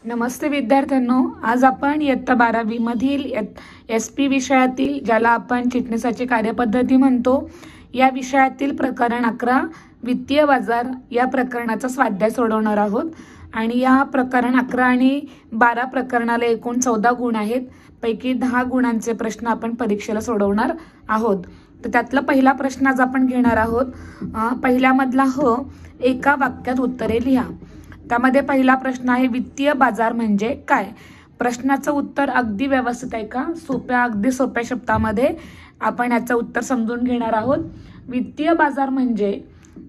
नमस्ते विद्यार्थ्यांनो, आज आपण इयत्ता 12वी मधील SP विषयातील, ज्याला आपण चिटणीसाची कार्यपद्धती म्हणतो, या विषयातील प्रकरण 11 वित्तीय बाजार या प्रकरणाचा स्वाध्याय सोडवणार आहोत। आणि या प्रकरण 11 आणि 12 प्रकरणाला एकूण 14 गुण आहेत। पैकी 10 गुणांचे प्रश्न आपण परीक्षेला सोडवणार आहोत। तर त्यातला पहिला प्रश्न आज आपण घेणार आहोत। पहिल्यामधला एका वाक्यात उत्तरे लिहा। त्यामध्ये पहिला प्रश्न आहे, वित्तीय बाजार म्हणजे काय? प्रश्नाचं उत्तर अगदी व्यवस्थित आहे का? अगदी सोप्या शब्दामध्ये आपण याचं उत्तर समजून घेणार आहोत। वित्तीय बाजार म्हणजे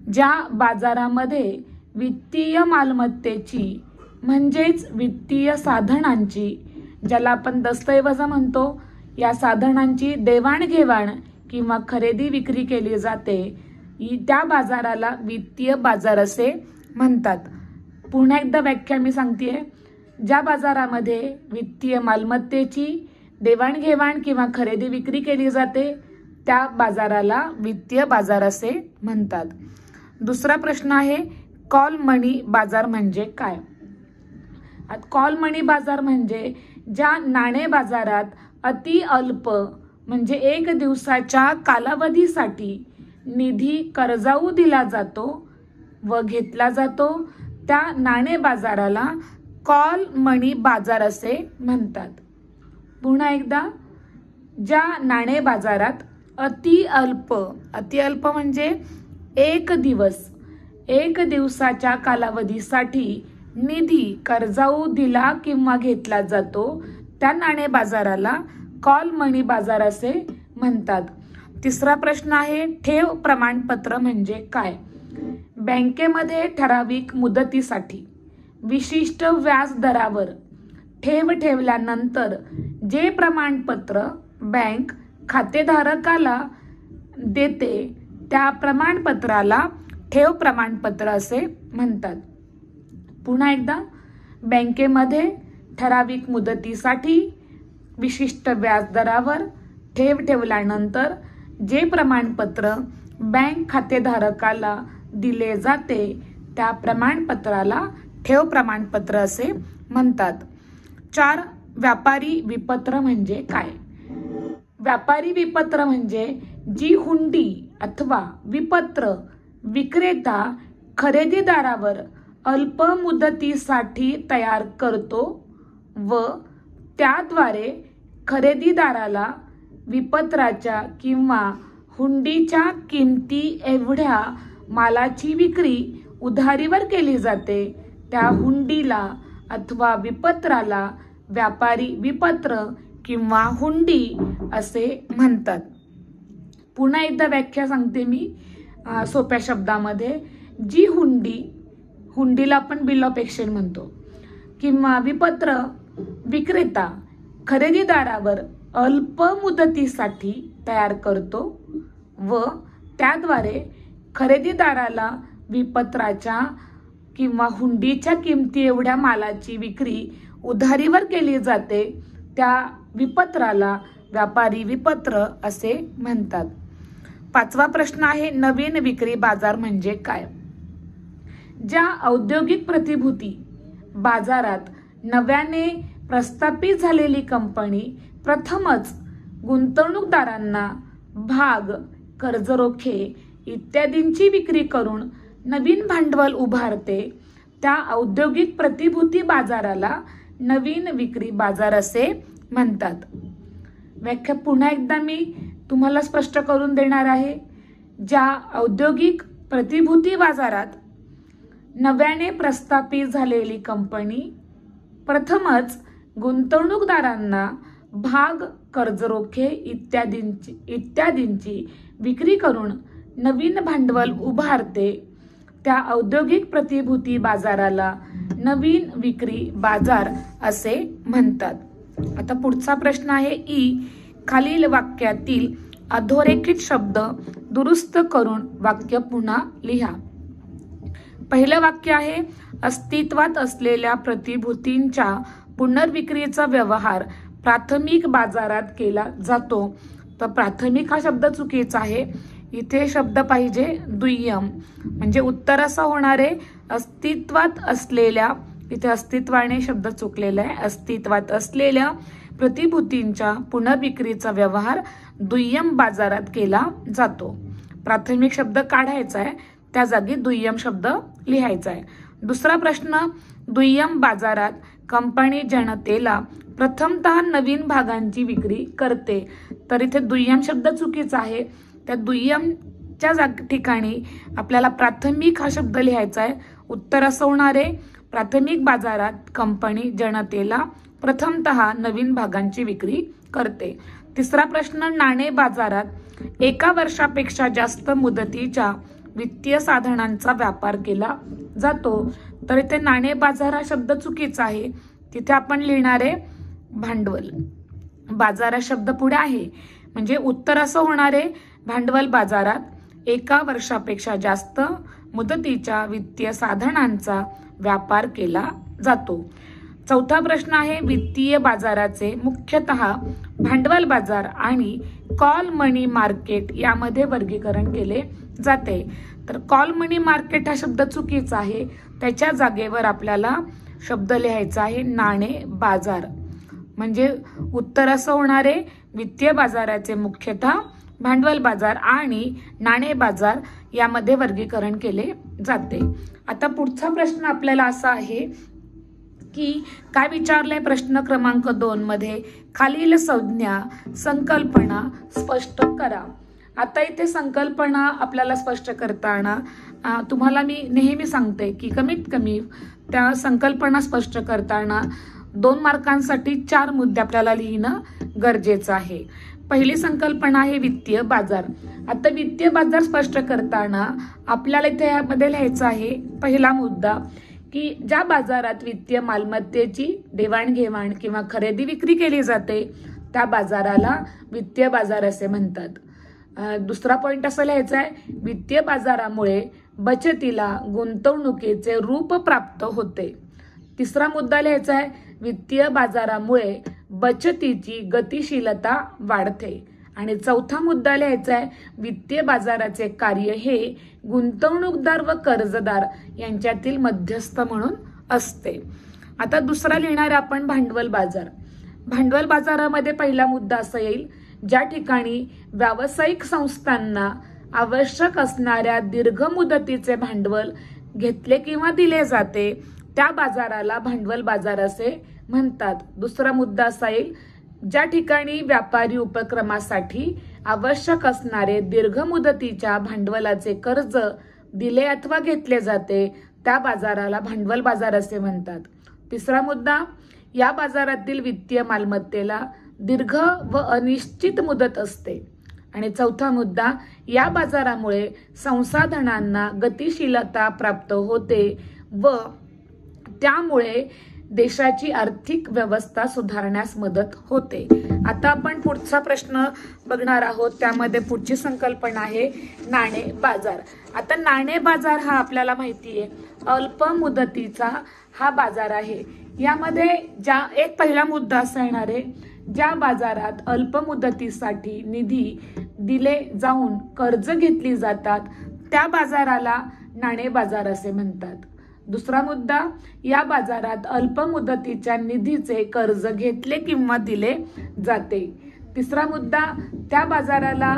ज्या बाजारामध्ये वित्तीय मालमत्तेची म्हणजेच वित्तीय साधनांची, ज्याला आपण दस्तऐवज म्हणतो, या साधनांची देवाणघेवाण किंवा खरेदी विक्री केली जाते, त्या बाजाराला वित्तीय बाजार असे म्हणतात। पुन्हा एकदा व्याख्या मी सांगतेय, ज्या बाजारामध्ये वित्तीय मालमत्तेची देवाणघेवाण किंवा खरेदी विक्री केली जाते त्या बाजाराला वित्तीय बाजार असे म्हणतात। दुसरा प्रश्न आहे, कॉल मनी बाजार म्हणजे काय? कॉल मनी बाजार म्हणजे ज्या नाणे बाजारात अति अल्प म्हणजे 1 दिवसाच्या कालावधीसाठी निधी कर्जाऊ दिला जातो व घेतला जातो, त्या नाणे बाजाराला कॉल मनी बाजार असे म्हणतात। पुन्हा एकदा, ज्या नाणे बाजारात अति अल्प म्हणजे 1 दिवसाच्या कालावधीसाठी निधी कर्जाऊ दिला किंवा घेतला जातो, त्या नाणे बाजाराला कॉल मनी बाजार असे म्हणतात। तिसरा प्रश्न आहे, ठेव प्रमाणपत्र म्हणजे काय? बँकेमध्ये ठराविक मुदतीसाठी विशिष्ट व्याज दरावर ठेव ठेवल्यानंतर जे प्रमाणपत्र बँक खातेधारकाला देते त्या प्रमाणपत्राला ठेव प्रमाणपत्र असे म्हणतात। पुन्हा एकदा, बँकेमध्ये ठराविक मुदतीसाठी विशिष्ट व्याज दरावर ठेव ठेवल्यानंतर जे प्रमाणपत्र बँक खातेधारकाला दिले जाते त्या प्रमाणपत्राला ठेव प्रमाणपत्र असे म्हणतात। 4. व्यापारी विपत्र म्हणजे काय? व्यापारी विपत्र म्हणजे जी हुंडी अथवा विपत्र विक्रेता खरेदीदारावर अल्प मुदतीसाठी तयार करतो व त्याद्वारे खरेदीदाराला विपत्राच्या किंवा हुंडीच्या किमती एवढ्या मालाची विक्री उधारीवर केली जाते, त्या हुंडीला अथवा विपत्राला व्यापारी विपत्र किंवा हुंडी असे म्हणतात। पुन्हा एकदा व्याख्या सांगते मी सोप्या शब्दामध्ये, जी हुंडीला आपण बिल ऑफ एक्सचेंज म्हणतो, किंवा विपत्र विक्रेता खरेदीदारावर अल्प मुदतीसाठी तयार करतो व त्याद्वारे खरेदीदाराला विपत्राच्या किंवा हुंडीच्या किमती एवढ्या मालाची विक्री उधारीवर केली जाते, त्या विपत्राला व्यापारी विपत्र असे म्हणतात। 5वा प्रश्न आहे, नवीन विक्री बाजार म्हणजे काय? ज्या औद्योगिक प्रतिभूती बाजारात नव्याने प्रस्थापित झालेली कंपनी प्रथमच गुंतवणूकदारांना भाग, कर्जरोखे इत्यादींची विक्री करून नवीन भांडवल उभारते, त्या औद्योगिक प्रतिभूती बाजाराला नवीन विक्री बाजार असे म्हणतात। व्याख्या पुन्हा एकदा मी तुम्हाला स्पष्ट करून देणार आहे, ज्या औद्योगिक प्रतिभूती बाजारात नव्याने प्रस्थापित झालेली कंपनी प्रथमच गुंतवणूकदारांना भाग, कर्जरोखे इत्यादींची विक्री करून नवीन भांडवल उभारते, त्या औद्योगिक प्रतिभूती बाजाराला नवीन विक्री बाजार असे म्हणतात। आता पुढचा प्रश्न आहे, खालील वाक्यातील अधोरेखित शब्द दुरुस्त करून वाक्य पुन्हा लिहा। पहिलं वाक्य आहे, अस्तित्वात असलेल्या प्रतिभूतींच्या पुनर्विक्रीचा व्यवहार प्राथमिक बाजारात केला जातो। तर प्राथमिक हा शब्द चुकीचा आहे, इथे शब्द पाहिजे दुय्यम, म्हणजे उत्तर असं होणार आहे, अस्तित्वात असलेल्या इथे अस्तित्वाने शब्द चुकलेला आहे. अस्तित्वात असलेल्या प्रतिभूतींच्या पुनर्विक्रीचा व्यवहार दुय्यम बाजारात केला जातो. प्राथमिक शब्द काढायचा आहे, त्या जागी दुय्यम शब्द लिहायचा आहे. दुसरा प्रश्न, दुय्यम बाजारात कंपनी जनतेला प्रथमतः नवीन भागांची विक्री करते. तर इथे दुय्यम शब्द चुकीचा आहे. त्या दुय्यमच्या ठिकाणी आपल्याला प्राथमिक हा शब्द लिहायचा आहे. उत्तर असं होणार आहे, प्राथमिक बाजारात कंपनी जनतेला प्रथमतः नवीन भागांची विक्री करते. तिसरा प्रश्न, नाणे बाजारात एका वर्षापेक्षा जास्त मुदतीच्या वित्तीय साधनांचा व्यापार केला जातो. तर इथे नाणे बाजार हा शब्द चुकीचा आहे. तिथे आपण लिहिणार आहे भांडवल. बाजार हा शब्द पुढे आहे, म्हणजे उत्तर असं होणार आहे, भांडवल बाजारात एका वर्षापेक्षा जास्त मुदतीच्या वित्तीय साधनांचा व्यापार केला जातो. चौथा प्रश्न आहे, वित्तीय बाजाराचे मुख्यतः भांडवल बाजार आणि कॉल मनी मार्केट यामध्ये वर्गीकरण केले जाते. तर कॉल मनी मार्केट हा शब्द चुकीचा आहे. त्याच्या जागेवर आपल्याला शब्द लिहायचा आहे नाणे बाजार. म्हणजे उत्तर असं होणार आहे, वित्तीय बाजाराचे मुख्यतः भांडवल बाजार आणि नाणे बाजार यामध्ये वर्गीकरण केले जाते. आता पुढचा प्रश्न आपल्याला असा आहे की काय विचारलंय प्रश्न क्रमांक 2 मध्ये, खालील संज्ञा संकल्पना स्पष्ट करा. आता इथे संकल्पना आपल्याला स्पष्ट करताना तुम्हाला मी नेहमी सांगते की कमीत कमी त्या संकल्पना स्पष्ट करताना 2 मार्कांसाठी 4 मुद्दे आपल्याला लिहिणं गरजेचं आहे. पहिली संकल्पना आहे वित्तीय बाजार. आता वित्तीय बाजार स्पष्ट करताना आपल्याला इथे यामध्ये लिहायचं आहे पहिला मुद्दा की ज्या बाजारात वित्तीय मालमत्तेची देवाणघेवाण किंवा खरेदी विक्री केली जाते त्या बाजाराला वित्तीय बाजार असे म्हणतात. दुसरा पॉइंट असं लिहायचा आहे, वित्तीय बाजारामुळे बचतीला गुंतवणुकीचे रूप प्राप्त होते. तिसरा मुद्दा लिहायचा आहे, वित्तीय बाजारामुळे बचतीची गतिशीलता वाढते. आणि चौथा मुद्दा लिहायचा आहे, वित्तीय बाजाराचे कार्य हे गुंतवणूकदार व कर्जदार यांच्यातील मध्यस्थ म्हणून असते. आता दुसरा लिहिणार आपण भांडवल बाजार. भांडवल बाजारामध्ये पहिला मुद्दा असा येईल, ज्या ठिकाणी व्यावसायिक संस्थांना आवश्यक असणाऱ्या दीर्घ मुदतीचे भांडवल घेतले किंवा दिले जाते त्या बाजाराला भांडवल बाजार असे म्हणतात. दुसरा मुद्दा असा येईल, ज्या ठिकाणी व्यापारी उपक्रमासाठी आवश्यक असणारे दीर्घ मुदतीच्या भांडवलाचे कर्ज दिले अथवा घेतले जाते त्या बाजाराला भांडवल बाजार असे म्हणतात. तिसरा मुद्दा, या बाजारातील वित्तीय मालमत्तेला दीर्घ व अनिश्चित मुदत असते. आणि चौथा मुद्दा, या बाजारामुळे संसाधनांना गतिशीलता प्राप्त होते व त्यामुळे देशाची आर्थिक व्यवस्था सुधारण्यास मदत होते. आता आपण पुढचा प्रश्न बघणार आहोत. त्यामध्ये पुढची संकल्पना आहे नाणे बाजार. आता नाणे बाजार हा आपल्याला माहिती आहे अल्प मुदतीचा हा बाजार आहे. यामध्ये एक पहिला मुद्दा असा येणार आहे, ज्या बाजारात अल्प मुदतीसाठी निधी दिले जाऊन कर्ज घेतली जातात त्या बाजाराला नाणे बाजार असे म्हणतात. दुसरा मुद्दा, या बाजारात अल्प मुदतीच्या निधीचे कर्ज घेतले किंवा दिले जाते. तिसरा मुद्दा, त्या बाजाराला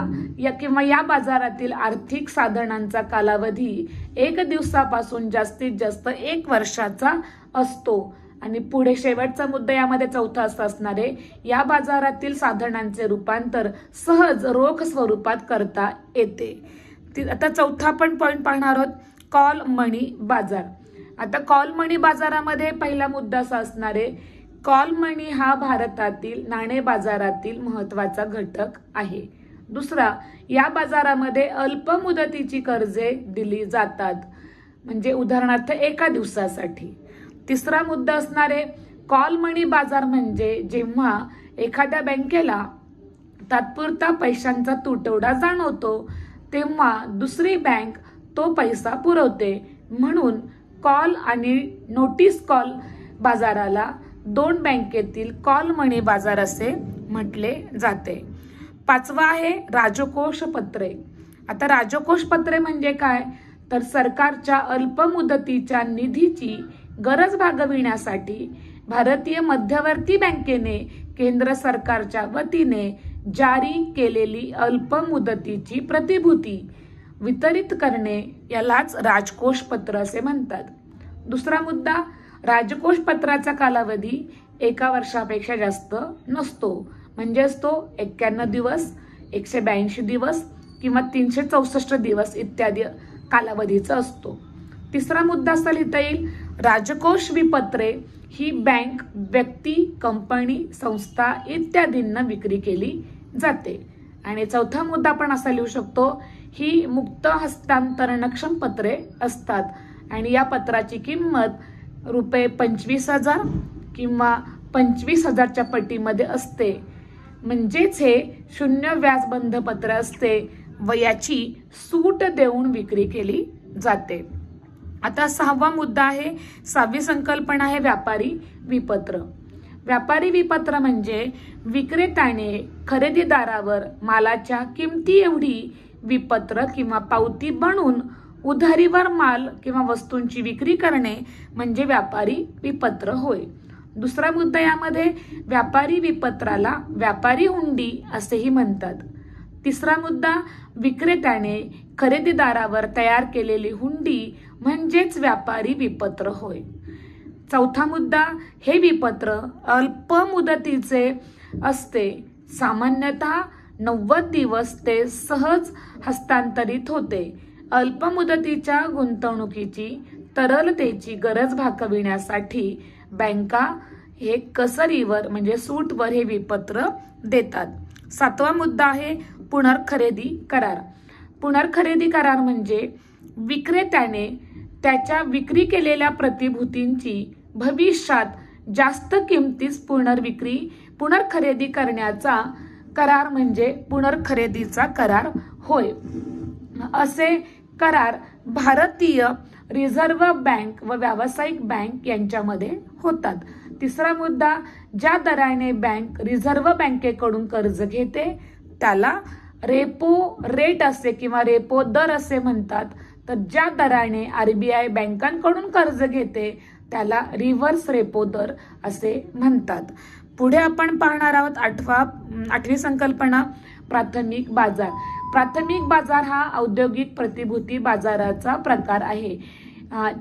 या बाजारातील आर्थिक साधनांचा कालावधी 1 दिवसापासून जास्तीत जास्त 1 वर्षाचा असतो. आणि पुढे शेवटचा मुद्दा यामध्ये चौथा असा असणार आहे, या बाजारातील साधनांचे रूपांतर सहज रोख स्वरूपात करता येते. आता चौथा पण पॉइंट पाहणार आहोत, कॉल मनी बाजार. आता कॉल मनी बाजारामध्ये पहिला मुद्दा असा असणार आहे, कॉल मनी हा भारतातील नाणे बाजारातील महत्वाचा घटक आहे. दुसरा, या बाजारामध्ये अल्प मुदतीची कर्जे दिली जातात, म्हणजे उदाहरणार्थ 1 दिवसासाठी. तिसरा मुद्दा असणार आहे, कॉल मनी बाजार म्हणजे जेव्हा एखाद्या बँकेला तात्पुरता पैशांचा तुटवडा जाणवतो तेव्हा दुसरी बँक तो पैसा पुरवते. म्हणून कॉल आणि नोटीस कॉल बाजाराला 2 बँकेतील कॉल मनी बाजार असे म्हटले जाते. पाचवा आहे राजकोष पत्रे. आता राजकोष पत्रे म्हणजे काय, तर सरकारच्या अल्प मुदतीच्या निधीची गरज भागविण्यासाठी भारतीय मध्यवर्ती बँकेने केंद्र सरकारच्या वतीने जारी केलेली अल्प मुदतीची प्रतिभूती वितरित करणे यालाच राजकोष पत्र असे म्हणतात. दुसरा मुद्दा, राजकोष पत्राचा कालावधी 1 वर्षापेक्षा जास्त नसतो. म्हणजेच तो 91 दिवस, 182 दिवस किंवा 364 दिवस इत्यादी कालावधीचा असतो. तिसरा मुद्दा असा लिहिता येईल, राजकोष विपत्रे ही बँक, व्यक्ती, कंपनी, संस्था इत्यादींना विक्री केली जाते. आणि चौथा मुद्दा आपण असा लिहू शकतो, ही मुक्त हस्तांतरणक्षम पत्रे असतात आणि या पत्राची किंमत रुपये 25,000 किंवा 25,000च्या पटीमध्ये असते. म्हणजेच हे 0 व्याजबंध पत्र असते व याची सूट देऊन विक्री केली जाते. आता 6वा मुद्दा आहे, 6वी संकल्पना आहे व्यापारी विपत्र. व्यापारी विपत्र म्हणजे विक्रेत्याने खरेदीदारावर मालाच्या किमती एवढी विपत्र किंवा पावती बनवून उधारीवर माल किंवा वस्तूंची विक्री करणे म्हणजे व्यापारी विपत्र होय. दुसरा मुद्दा यामध्ये, व्यापारी विपत्राला व्यापारी हुंडी असेही म्हणतात. तिसरा मुद्दा, विक्रेत्याने खरेदीदारावर तयार केलेली हुंडी म्हणजेच व्यापारी विपत्र होय. चौथा मुद्दा, हे विपत्र अल्प मुदतीचे असते. सामान्यतः 90 दिवस ते सहज हस्तांतरित होते. अल्प मुदतीच्या गुंतवणुकीची तरलतेची गरज भागविण्यासाठी बँका हे कसरीवर म्हणजे सूटवर हे विपत्र देतात. 7वा मुद्दा आहे पुनर्खरेदी करार. पुनर्खरेदी करार म्हणजे विक्रेत्याने त्याच्या विक्री केलेल्या प्रतिभूतींची भविष्यात जास्त किमतीस पुनर्खरेदी करण्याचा करार म्हणजे पुनर्खरेदीचा करार होय. असे करार भारतीय रिझर्व्ह बँक व व्यावसायिक बँक यांच्यामध्ये होतात. तिसरा मुद्दा, ज्या दराने बँक रिझर्व्ह बँकेकडून कर्ज घेते त्याला रेपो रेट असे किंवा रेपो दर असे म्हणतात. तर ज्या दराने RBI बँकांकडून कर्ज घेते त्याला रिव्हर्स रेपो दर असे म्हणतात. पुढे आपण पाहणार आहोत 8वी संकल्पना प्राथमिक बाजार. प्राथमिक बाजार हा औद्योगिक प्रतिभूती बाजाराचा प्रकार आहे.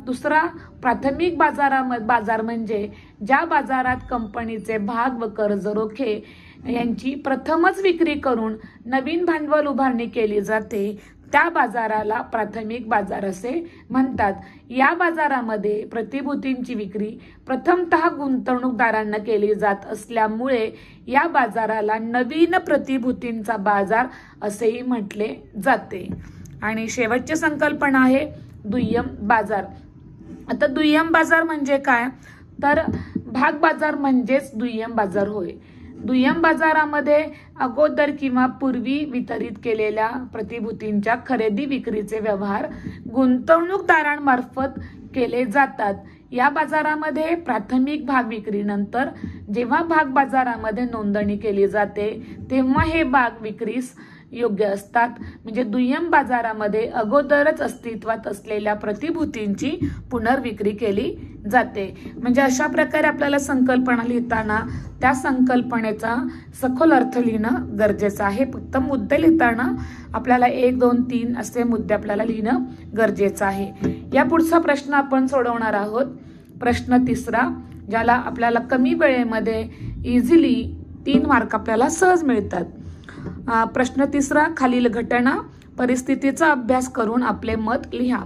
दुसरा, प्राथमिक बाजार म्हणजे ज्या बाजारात कंपनीचे भाग व कर्ज रोखे यांची प्रथमच विक्री करून नवीन भांडवल उभारणी केली जाते त्या बाजाराला प्राथमिक बाजार असे म्हणतात. या बाजारामध्ये प्रतिभूतींची विक्री प्रथमतः गुंतवणूकदारांना केली जात असल्यामुळे या बाजाराला नवीन प्रतिभूतींचा बाजार असेही म्हटले जाते. आणि शेवटची संकल्पना आहे दुय्यम बाजार. आता दुय्यम बाजार म्हणजे काय, तर भाग बाजार म्हणजेच दुय्यम बाजार होय. दुय्यम बाजारामध्ये अगोदर किंवा पूर्वी वितरित केलेल्या प्रतिभूतींच्या खरेदी विक्रीचे व्यवहार गुंतवणूकदारांमार्फत केले जातात. या बाजारामध्ये प्राथमिक भाग विक्रीनंतर जेव्हा भाग बाजारामध्ये नोंदणी केली जाते तेव्हा हे भाग विक्रीस योग्य असतात. म्हणजे दुय्यम बाजारामध्ये अगोदरच अस्तित्वात असलेल्या प्रतिभूतींची पुनर्विक्री केली जाते. म्हणजे अशा प्रकारे आपल्याला संकल्पना लिहिताना त्या संकल्पनेचा सखोल अर्थ लिहिणं गरजेचं आहे. फक्त मुद्दे लिहिताना आपल्याला 1, 2, 3 असे मुद्दे आपल्याला लिहिणं गरजेचं आहे. या पुढचा प्रश्न आपण सोडवणार आहोत. प्रश्न 3, ज्याला आपल्याला कमी वेळेमध्ये इझिली 3 मार्क आपल्याला सहज मिळतात. प्रश्न 3, खालील घटना परिस्थितीचा अभ्यास करून आपले मत लिहा.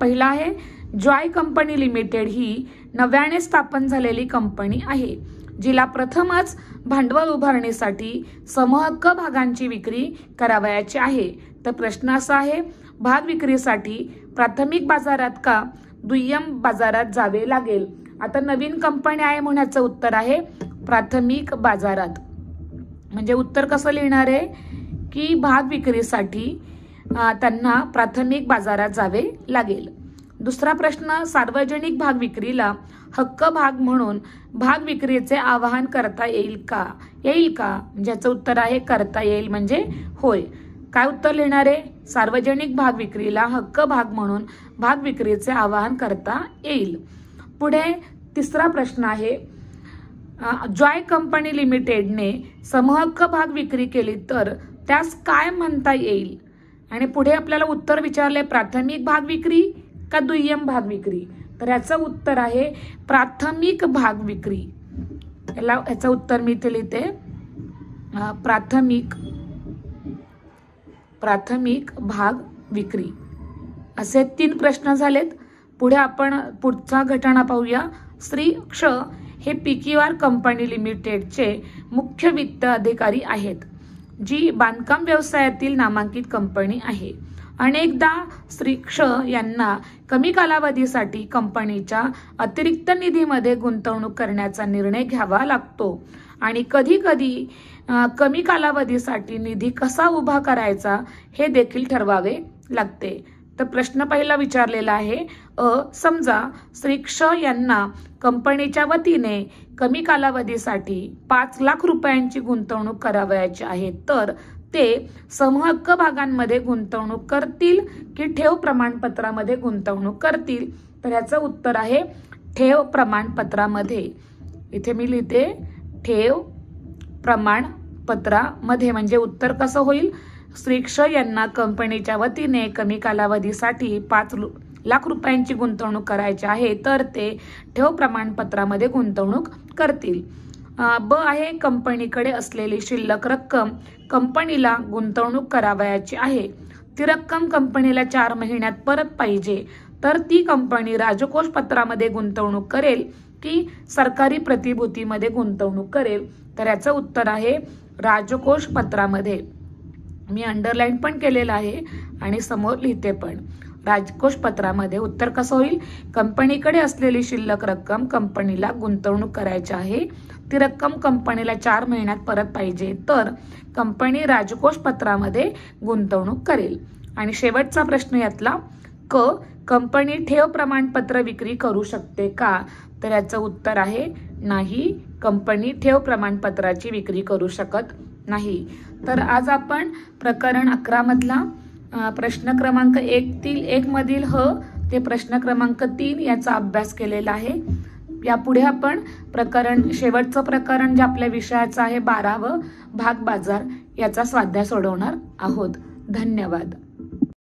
पहिला आहे, जॉय कंपनी लिमिटेड ही नव्याने स्थापन झालेली कंपनी आहे जिला प्रथमच भांडवल उभारणीसाठी समहक्क भागांची विक्री करावयाची आहे. तर प्रश्न असा आहे, भाग विक्रीसाठी प्राथमिक बाजारात का दुय्यम बाजारात जावे लागेल. आता नवीन कंपनी आहे म्हणून याचं उत्तर आहे प्राथमिक बाजारात. म्हणजे उत्तर कसं लिहिणार आहे की भाग विक्रीसाठी त्यांना प्राथमिक बाजारात जावे लागेल. दुसरा प्रश्न, सार्वजनिक भाग विक्रीला हक्क भाग म्हणून भाग विक्रीचे आवाहन करता येईल का. ज्याचं उत्तर आहे करता येईल म्हणजे होय. काय उत्तर लिहिणार आहे, सार्वजनिक भाग विक्रीला हक्क भाग म्हणून भाग विक्रीचे आवाहन करता येईल. पुढे तिसरा प्रश्न आहे, जॉय कंपनी लिमिटेडने समहक्क भाग विक्री केली तर त्यास काय म्हणता येईल? आणि पुढे आपल्याला उत्तर विचारले प्राथमिक भाग विक्री का दुय्यम भाग विक्री? तर याचं उत्तर आहे प्राथमिक भाग विक्री. याचं उत्तर मी इथे लिहिते, प्राथमिक भाग विक्री. असे 3 प्रश्न झालेत. पुढे आपण पुढचा घटना पाहूया. श्री क्ष हे PQR कंपनी लिमिटेडचे मुख्य वित्त अधिकारी आहेत, जी बांधकाम व्यवसायातील नामांकित कंपनी आहे. अनेकदा श्री क्ष यांना कमी कालावधीसाठी कंपनीच्या अतिरिक्त निधीमध्ये गुंतवणूक करण्याचा निर्णय घ्यावा लागतो आणि कधी कधी कमी कालावधीसाठी निधी कसा उभा करायचा हे देखील ठरवावे लागते. तर प्रश्न पहिला विचारलेला आहे, समजा श्री क्ष यांना कंपनीच्या वतीने कमी कालावधीसाठी 5 लाख रुपयांची गुंतवणूक करावयाची आहे, तर ते समहक्क भागांमध्ये गुंतवणूक करतील की ठेव प्रमाणपत्रामध्ये गुंतवणूक करतील? तर याचं उत्तर आहे ठेव प्रमाणपत्रामध्ये. इथे मी लिहिते ठेव प्रमाणपत्रामध्ये. म्हणजे उत्तर कसं होईल? श्री क्ष यांना कंपनीच्या वतीने कमी कालावधीसाठी 5 लाख रुपयांची गुंतवणूक करायची आहे, तर ते ठेव प्रमाणपत्रामध्ये गुंतवणूक करतील. ब आहे, कंपनीकडे असलेली शिल्लक रक्कम कंपनीला गुंतवणूक करावयाची आहे. ती रक्कम कंपनीला 4 महिन्यात परत पाहिजे, तर ती कंपनी राजकोष पत्रामध्ये गुंतवणूक करेल की सरकारी प्रतिभूतीमध्ये गुंतवणूक करेल? तर याचं उत्तर आहे राजकोष पत्रामध्ये. मी अंडरलाईन पण केलेलं आहे आणि समोर लिहिते पण. राजकोष पत्रामध्ये उत्तर कसं होईल? कंपनीकडे असलेली शिल्लक रक्कम कंपनीला गुंतवणूक करायची आहे, ती रक्कम कंपनीला 4 महिन्यात परत पाहिजे, तर कंपनी राजकोष पत्रामध्ये गुंतवणूक करेल. आणि शेवटचा प्रश्न यातला, क कंपनी ठेव प्रमाणपत्र विक्री करू शकते का? तर याचं उत्तर आहे नाही, कंपनी ठेव प्रमाणपत्राची विक्री करू शकत नाही. तर आज आपण प्रकरण 11 मधला प्रश्न क्रमांक 1 मधील ते प्रश्न क्रमांक 3 याचा अभ्यास केलेला आहे. यापुढे आपण शेवटचं प्रकरण जे आपल्या विषयाचं आहे 12व भाग बाजार याचा स्वाध्याय सोडवणार आहोत. धन्यवाद.